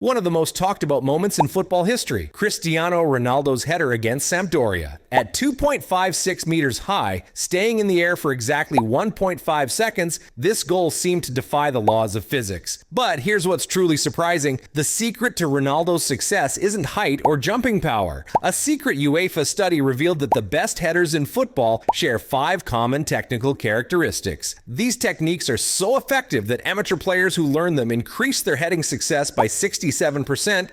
One of the most talked about moments in football history, Cristiano Ronaldo's header against Sampdoria. At 2.56 meters high, staying in the air for exactly 1.5 seconds, this goal seemed to defy the laws of physics. But here's what's truly surprising. The secret to Ronaldo's success isn't height or jumping power. A secret UEFA study revealed that the best headers in football share 5 common technical characteristics. These techniques are so effective that amateur players who learn them increase their heading success by 67%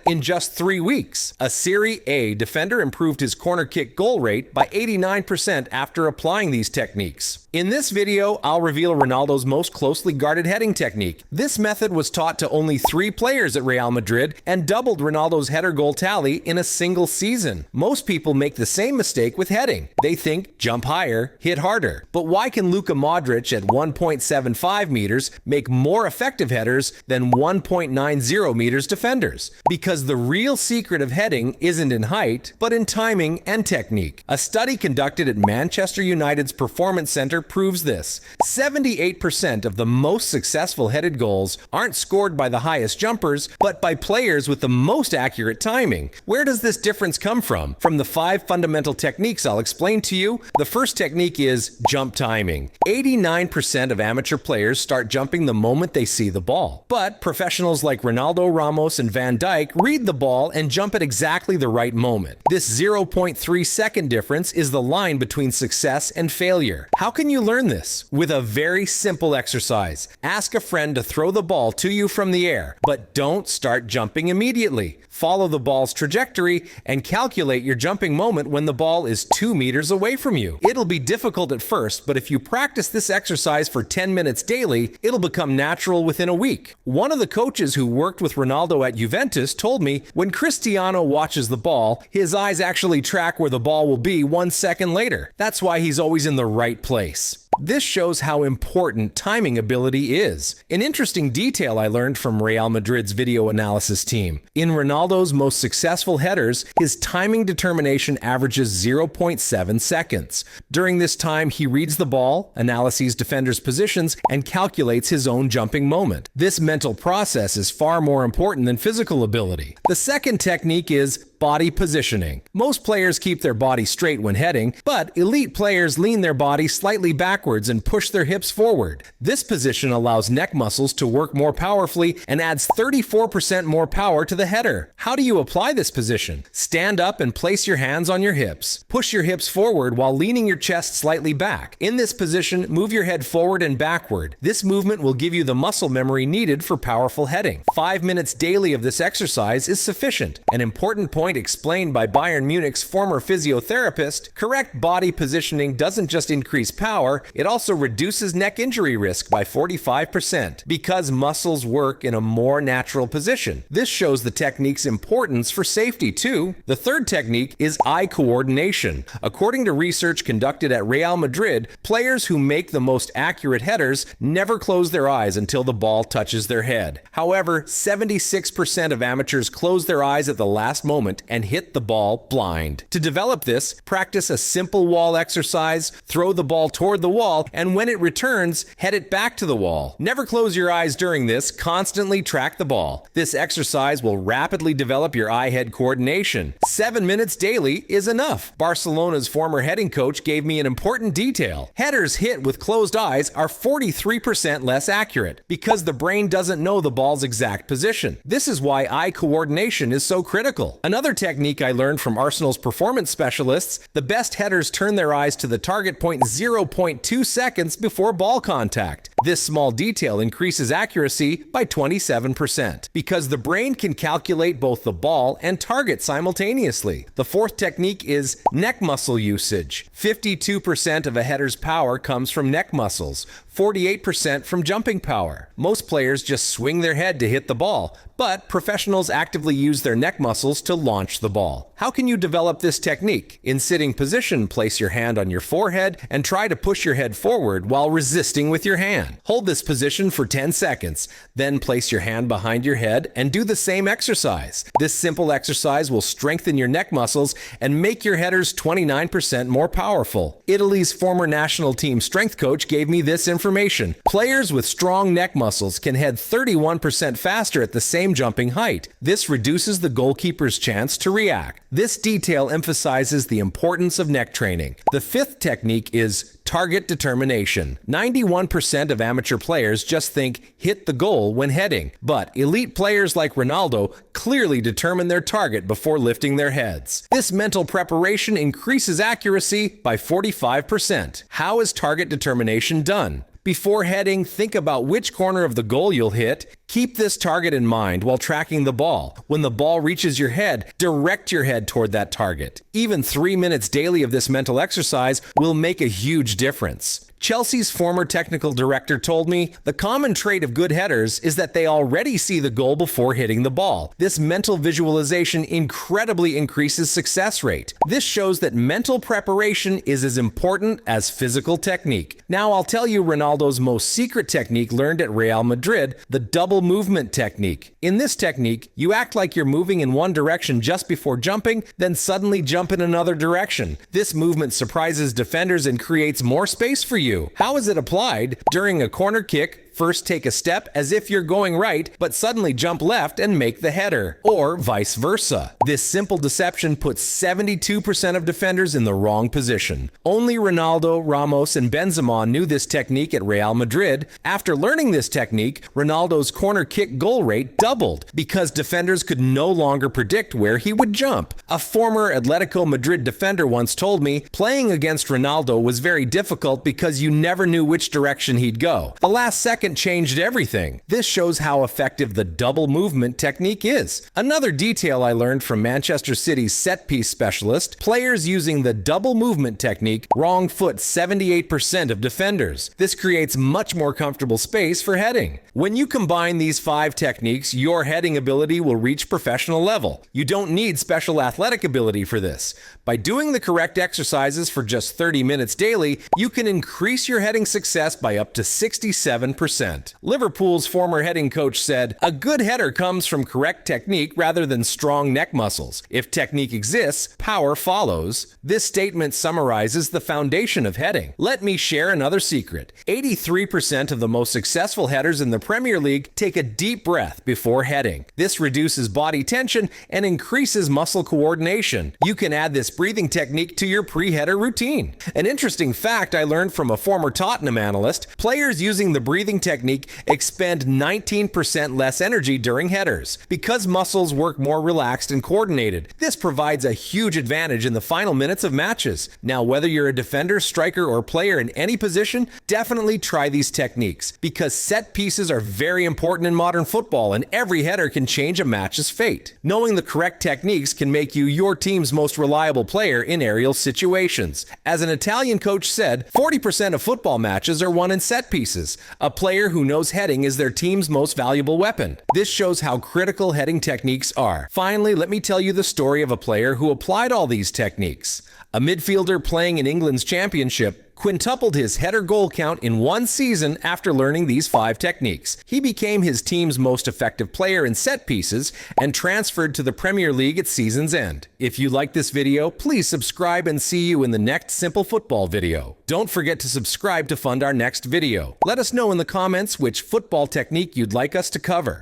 in just 3 weeks. A Serie A defender improved his corner kick goal rate by 89% after applying these techniques. In this video, I'll reveal Ronaldo's most closely guarded heading technique. This method was taught to only 3 players at Real Madrid and doubled Ronaldo's header goal tally in a single season. Most people make the same mistake with heading. They think jump higher, hit harder. But why can Luka Modric at 1.75 meters make more effective headers than 1.90 meters defenders? Because the real secret of heading isn't in height, but in timing and technique. A study conducted at Manchester United's Performance Center proves this. 78% of the most successful headed goals aren't scored by the highest jumpers, but by players with the most accurate timing. Where does this difference come from? From the 5 fundamental techniques I'll explain to you. The first technique is jump timing. 89% of amateur players start jumping the moment they see the ball. But professionals like Ronaldo, Ramos, and Van Dijk read the ball and jump at exactly the right moment. This 0.3 second difference is the line between success and failure. How can you learn this? With a very simple exercise. Ask a friend to throw the ball to you from the air, but don't start jumping immediately. Follow the ball's trajectory and calculate your jumping moment when the ball is 2 meters away from you. It'll be difficult at first, but if you practice this exercise for 10 minutes daily, it'll become natural within a week. One of the coaches who worked with Ronaldo at Juventus told me when Cristiano watches the ball, his eyes actually track where the ball will be 1 second later. That's why he's always in the right place. This shows how important timing ability is. An interesting detail I learned from Real Madrid's video analysis team. In Ronaldo's most successful headers, his timing determination averages 0.7 seconds. During this time, he reads the ball, analyzes defenders' positions, and calculates his own jumping moment. This mental process is far more important than physical ability. The second technique is body positioning. Most players keep their body straight when heading, but elite players lean their body slightly backwards and push their hips forward. This position allows neck muscles to work more powerfully and adds 34% more power to the header. How do you apply this position? Stand up and place your hands on your hips. Push your hips forward while leaning your chest slightly back. In this position, move your head forward and backward. This movement will give you the muscle memory needed for powerful heading. 5 minutes daily of this exercise is sufficient. An important point explained by Bayern Munich's former physiotherapist, correct body positioning doesn't just increase power, it also reduces neck injury risk by 45% because muscles work in a more natural position. This shows the technique's importance for safety too. The third technique is eye coordination. According to research conducted at Real Madrid, players who make the most accurate headers never close their eyes until the ball touches their head. However, 76% of amateurs close their eyes at the last moment and hit the ball blind. To develop this, practice a simple wall exercise, throw the ball toward the wall, and when it returns, head it back to the wall. Never close your eyes during this, constantly track the ball. This exercise will rapidly develop your eye-head coordination. 7 minutes daily is enough. Barcelona's former heading coach gave me an important detail. Headers hit with closed eyes are 43% less accurate because the brain doesn't know the ball's exact position. This is why eye coordination is so critical. Another technique I learned from Arsenal's performance specialists, the best headers turn their eyes to the target point 0.2 seconds before ball contact. This small detail increases accuracy by 27% because the brain can calculate both the ball and target simultaneously. The fourth technique is neck muscle usage. 52% of a header's power comes from neck muscles, 48% from jumping power. Most players just swing their head to hit the ball, but professionals actively use their neck muscles to launch launch the ball. How can you develop this technique? In sitting position, place your hand on your forehead and try to push your head forward while resisting with your hand. Hold this position for 10 seconds. Then place your hand behind your head and do the same exercise. This simple exercise will strengthen your neck muscles and make your headers 29% more powerful. Italy's former national team strength coach gave me this information. Players with strong neck muscles can head 31% faster at the same jumping height. This reduces the goalkeeper's chance to react. This detail emphasizes the importance of neck training. The fifth technique is target determination. 91% of amateur players just think hit the goal when heading, but elite players like Ronaldo clearly determine their target before lifting their heads. This mental preparation increases accuracy by 45%. How is target determination done? Before heading, think about which corner of the goal you'll hit. Keep this target in mind while tracking the ball. When the ball reaches your head, direct your head toward that target. Even 3 minutes daily of this mental exercise will make a huge difference. Chelsea's former technical director told me the common trait of good headers is that they already see the goal before hitting the ball. This mental visualization incredibly increases success rate. This shows that mental preparation is as important as physical technique. Now I'll tell you Ronaldo's most secret technique learned at Real Madrid, the double movement technique. In this technique, you act like you're moving in one direction just before jumping, then suddenly jump in another direction. This movement surprises defenders and creates more space for you. How is it applied? During a corner kick, first take a step as if you're going right, but suddenly jump left and make the header, or vice versa. This simple deception puts 72% of defenders in the wrong position. Only Ronaldo, Ramos, and Benzema knew this technique at Real Madrid. After learning this technique, Ronaldo's corner kick goal rate doubled because defenders could no longer predict where he would jump. A former Atletico Madrid defender once told me, playing against Ronaldo was very difficult because you never knew which direction he'd go. The last second changed everything. This shows how effective the double movement technique is. Another detail I learned from Manchester City's set-piece specialist, players using the double movement technique wrong foot 78% of defenders. This creates much more comfortable space for heading. When you combine these 5 techniques, your heading ability will reach professional level. You don't need special athletic ability for this. By doing the correct exercises for just 30 minutes daily, you can increase your heading success by up to 67%. Liverpool's former heading coach said, "A good header comes from correct technique rather than strong neck muscles. If technique exists, power follows." This statement summarizes the foundation of heading. Let me share another secret. 83% of the most successful headers in the Premier League take a deep breath before heading. This reduces body tension and increases muscle coordination. You can add this breathing technique to your pre-header routine. An interesting fact I learned from a former Tottenham analyst, players using the breathing technique expend 19% less energy during headers because muscles work more relaxed and coordinated. This provides a huge advantage in the final minutes of matches. Now, whether you're a defender, striker, or player in any position, definitely try these techniques because set pieces are very important in modern football and every header can change a match's fate. Knowing the correct techniques can make you your team's most reliable player in aerial situations. As an Italian coach said, 40% of football matches are won in set pieces. A player who knows heading is their team's most valuable weapon. This shows how critical heading techniques are. Finally, let me tell you the story of a player who applied all these techniques. A midfielder playing in England's championship quintupled his header goal count in one season after learning these 5 techniques. He became his team's most effective player in set pieces and transferred to the Premier League at season's end. If you like this video, please subscribe and see you in the next Simple Football video. Don't forget to subscribe to fund our next video. Let us know in the comments which football technique you'd like us to cover.